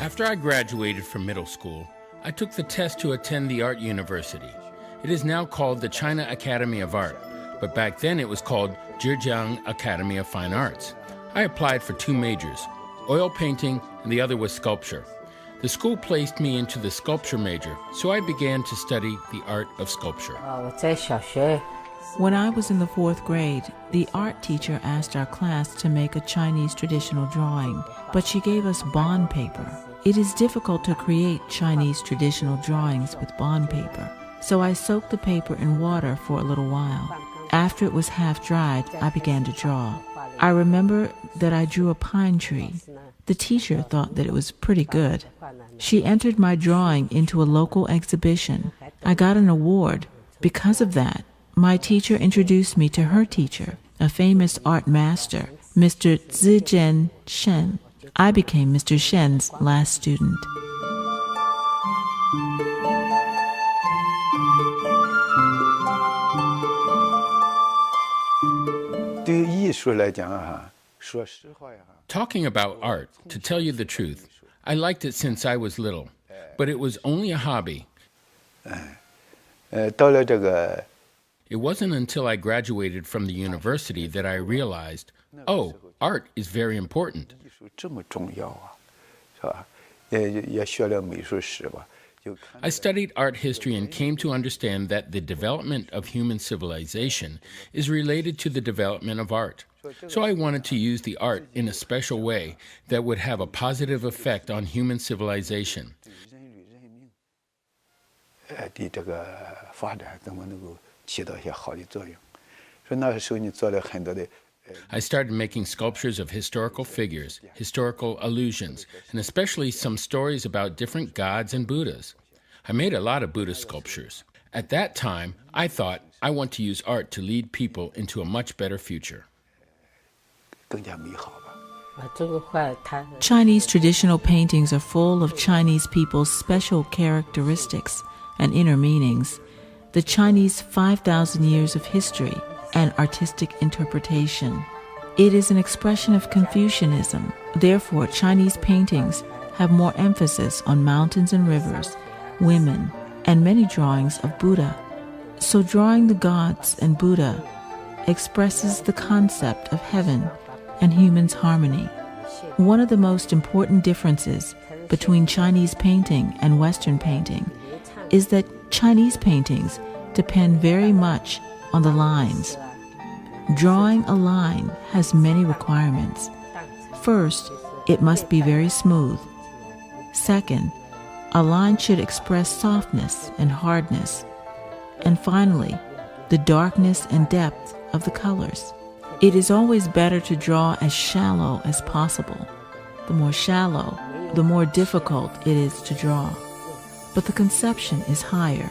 After I graduated from middle school, I took the test to attend the Art University. It is now called the China Academy of Art, but back then it was called Zhejiang Academy of Fine Arts. I applied for 2 majors, oil painting and the other was sculpture. The school placed me into the sculpture major, so I began to study the art of sculpture. When I was in the 4th grade, the art teacher asked our class to make a Chinese traditional drawing, but she gave us bond paper. It is difficult to create Chinese traditional drawings with bond paper, so I soaked the paper in water for a little while. After it was half dried, I began to draw. I remember that I drew a pine tree. The teacher thought that it was pretty good. She entered my drawing into a local exhibition. I got an award. Because of that, my teacher introduced me to her teacher, a famous art master, Mr. Zijian Shen. I became Mr. Shen's last student. Talking about art, to tell you the truth, I liked it since I was little, but it was only a hobby. It wasn't until I graduated from the university that I realized, oh, art is very important. I studied art history and came to understand that the development of human civilization is related to the development of art. So I wanted to use the art in a special way that would have a positive effect on human civilization. I started making sculptures of historical figures, historical allusions, and especially some stories about different gods and Buddhas. I made a lot of Buddhist sculptures. At that time, I thought I want to use art to lead people into a much better future. Chinese traditional paintings are full of Chinese people's special characteristics and inner meanings. The Chinese 5,000 years of history and artistic interpretation. It is an expression of Confucianism. Therefore, Chinese paintings have more emphasis on mountains and rivers, women, and many drawings of Buddha. So drawing the gods and Buddha expresses the concept of heaven and humans' harmony. One of the most important differences between Chinese painting and Western painting is that Chinese paintings depend very much on the lines. Drawing a line has many requirements. First, it must be very smooth. Second, a line should express softness and hardness. And finally, the darkness and depth of the colors. It is always better to draw as shallow as possible. The more shallow, the more difficult it is to draw. But the conception is higher.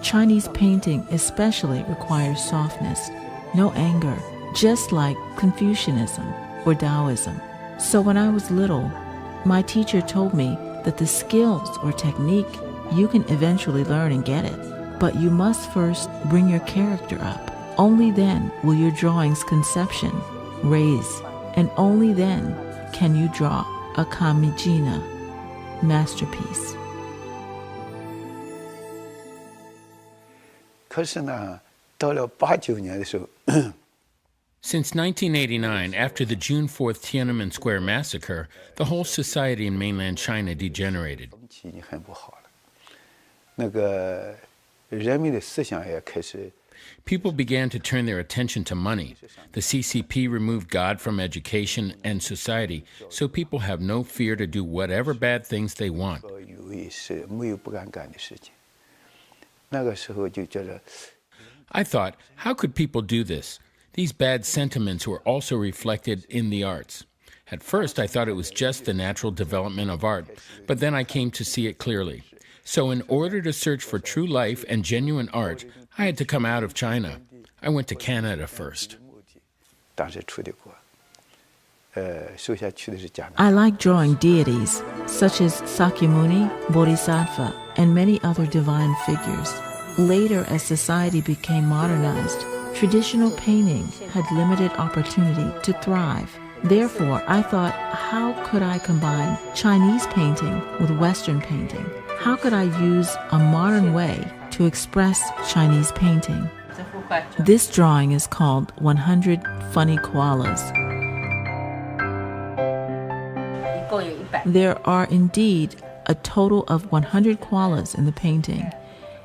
Chinese painting especially requires softness, no anger, just like Confucianism or Taoism. So when I was little, my teacher told me that the skills or technique you can eventually learn and get it, but you must first bring your character up. Only then will your drawing's conception raise, and only then can you draw a kamijina masterpiece. Since 1989, after the June 4th Tiananmen Square massacre, the whole society in mainland China degenerated. People began to turn their attention to money. The CCP removed God from education and society, so people have no fear to do whatever bad things they want. I thought, how could people do this? These bad sentiments were also reflected in the arts. At first, I thought it was just the natural development of art, but then I came to see it clearly. So in order to search for true life and genuine art, I had to come out of China. I went to Canada first. I like drawing deities, such as Sakyamuni, Bodhisattva, and many other divine figures. Later, as society became modernized, traditional painting had limited opportunity to thrive. Therefore, I thought, how could I combine Chinese painting with Western painting? How could I use a modern way to express Chinese painting? This drawing is called 100 Funny Koalas. There are indeed a total of 100 koalas in the painting,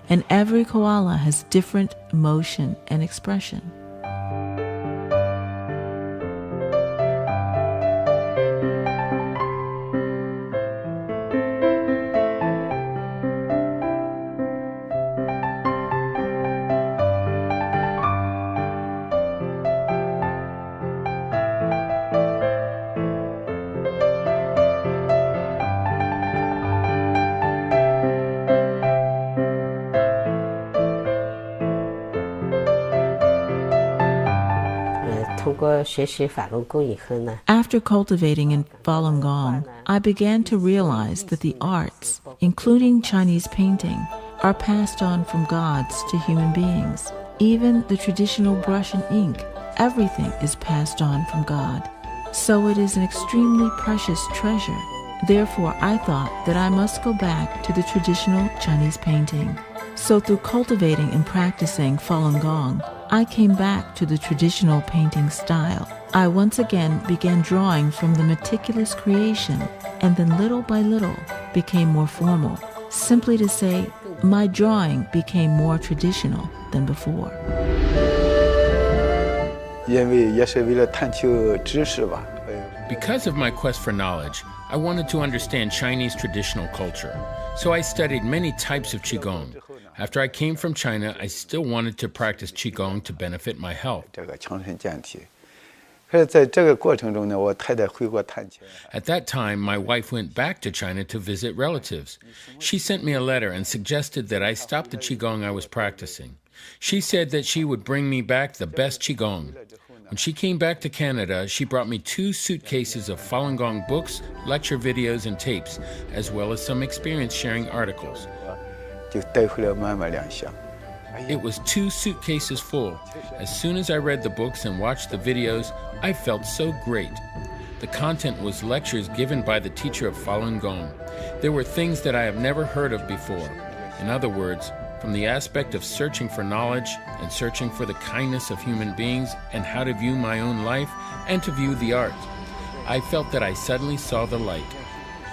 and every koala has different emotion and expression. After cultivating in Falun Gong, I began to realize that the arts, including Chinese painting, are passed on from gods to human beings. Even the traditional brush and ink, everything is passed on from God. So it is an extremely precious treasure. Therefore, I thought that I must go back to the traditional Chinese painting. So through cultivating and practicing Falun Gong, I came back to the traditional painting style. I once again began drawing from the meticulous creation, and then little by little became more formal. Simply to say, my drawing became more traditional than before. Because of my quest for knowledge, I wanted to understand Chinese traditional culture. So I studied many types of Qigong. After I came from China, I still wanted to practice Qigong to benefit my health. At that time, my wife went back to China to visit relatives. She sent me a letter and suggested that I stop the Qigong I was practicing. She said that she would bring me back the best Qigong. When she came back to Canada, she brought me 2 suitcases of Falun Gong books, lecture videos, and tapes, as well as some experience-sharing articles. It was 2 suitcases full. As soon as I read the books and watched the videos, I felt so great. The content was lectures given by the teacher of Falun Gong. There were things that I have never heard of before. In other words, from the aspect of searching for knowledge and searching for the kindness of human beings and how to view my own life and to view the art, I felt that I suddenly saw the light.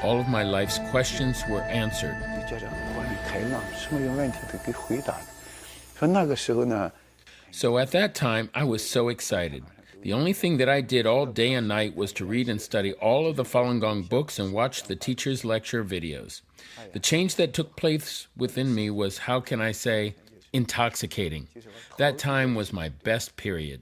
All of my life's questions were answered. So at that time, I was so excited. The only thing that I did all day and night was to read and study all of the Falun Gong books and watch the teacher's lecture videos. The change that took place within me was, how can I say, intoxicating. That time was my best period.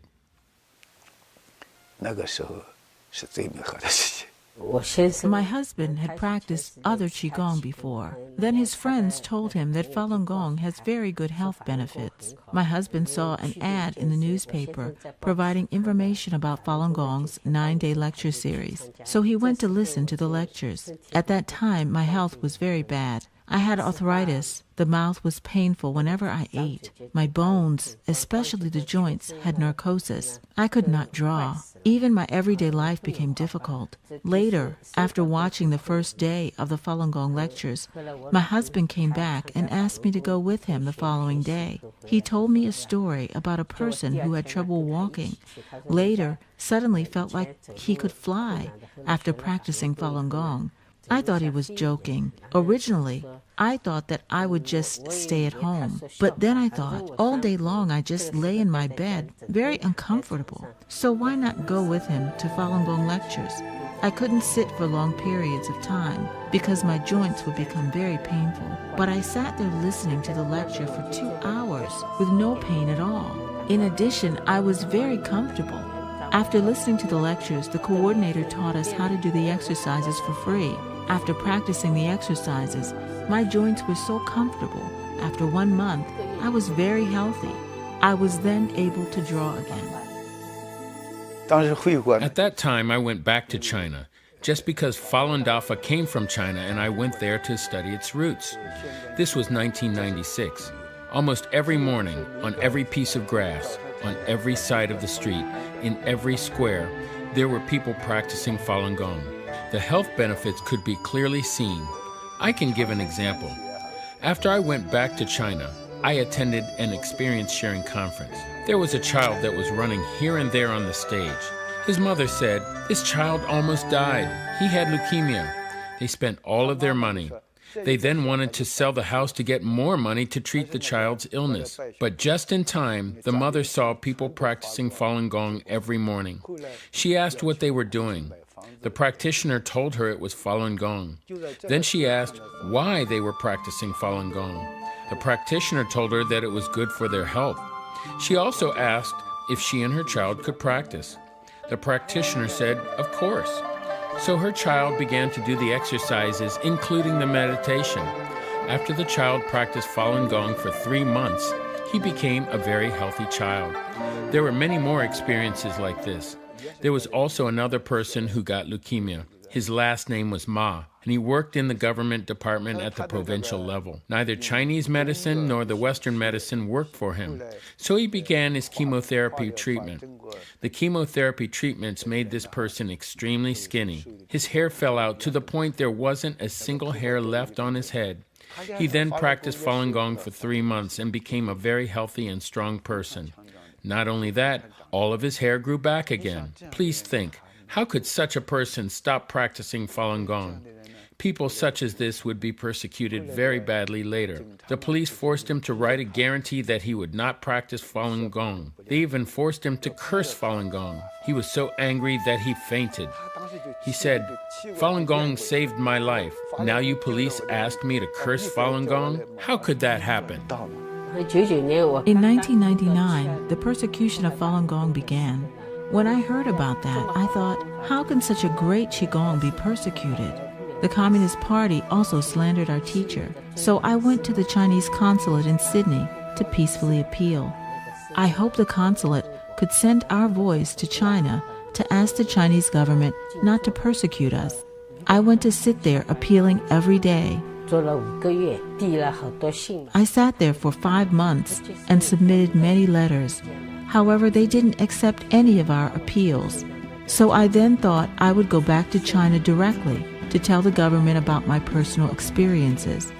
My husband had practiced other Qigong before. Then his friends told him that Falun Gong has very good health benefits. My husband saw an ad in the newspaper providing information about Falun Gong's 9-day lecture series. So he went to listen to the lectures. At that time, my health was very bad. I had arthritis. The mouth was painful whenever I ate. My bones, especially the joints, had narcosis. I could not draw. Even my everyday life became difficult. Later, after watching the first day of the Falun Gong lectures, my husband came back and asked me to go with him the following day. He told me a story about a person who had trouble walking. Later, suddenly felt like he could fly after practicing Falun Gong. I thought he was joking. Originally, I thought that I would just stay at home. But then I thought, all day long I just lay in my bed, very uncomfortable. So why not go with him to Falun Gong lectures? I couldn't sit for long periods of time because my joints would become very painful. But I sat there listening to the lecture for 2 hours with no pain at all. In addition, I was very comfortable. After listening to the lectures, the coordinator taught us how to do the exercises for free. After practicing the exercises, my joints were so comfortable. After 1 month, I was very healthy. I was then able to draw again. At that time, I went back to China, just because Falun Dafa came from China and I went there to study its roots. This was 1996. Almost every morning, on every piece of grass, on every side of the street, in every square, there were people practicing Falun Gong. The health benefits could be clearly seen. I can give an example. After I went back to China, I attended an experience sharing conference. There was a child that was running here and there on the stage. His mother said, "This child almost died. He had leukemia." They spent all of their money. They then wanted to sell the house to get more money to treat the child's illness. But just in time, the mother saw people practicing Falun Gong every morning. She asked what they were doing. The practitioner told her it was Falun Gong. Then she asked why they were practicing Falun Gong. The practitioner told her that it was good for their health. She also asked if she and her child could practice. The practitioner said, "Of course." So her child began to do the exercises, including the meditation. After the child practiced Falun Gong for 3 months, he became a very healthy child. There were many more experiences like this. There was also another person who got leukemia. His last name was Ma, and he worked in the government department at the provincial level. Neither Chinese medicine nor the Western medicine worked for him, so he began his chemotherapy treatment. The chemotherapy treatments made this person extremely skinny. His hair fell out to the point there wasn't a single hair left on his head. He then practiced Falun Gong for 3 months and became a very healthy and strong person. Not only that, all of his hair grew back again. Please think, how could such a person stop practicing Falun Gong? People such as this would be persecuted very badly later. The police forced him to write a guarantee that he would not practice Falun Gong. They even forced him to curse Falun Gong. He was so angry that he fainted. He said, "Falun Gong saved my life. Now you police asked me to curse Falun Gong? How could that happen?" In 1999, the persecution of Falun Gong began. When I heard about that, I thought, how can such a great Qigong be persecuted? The Communist Party also slandered our teacher, so I went to the Chinese consulate in Sydney to peacefully appeal. I hope the consulate could send our voice to China to ask the Chinese government not to persecute us. I went to sit there appealing every day. I sat there for 5 months and submitted many letters. However, they didn't accept any of our appeals. So I then thought I would go back to China directly to tell the government about my personal experiences.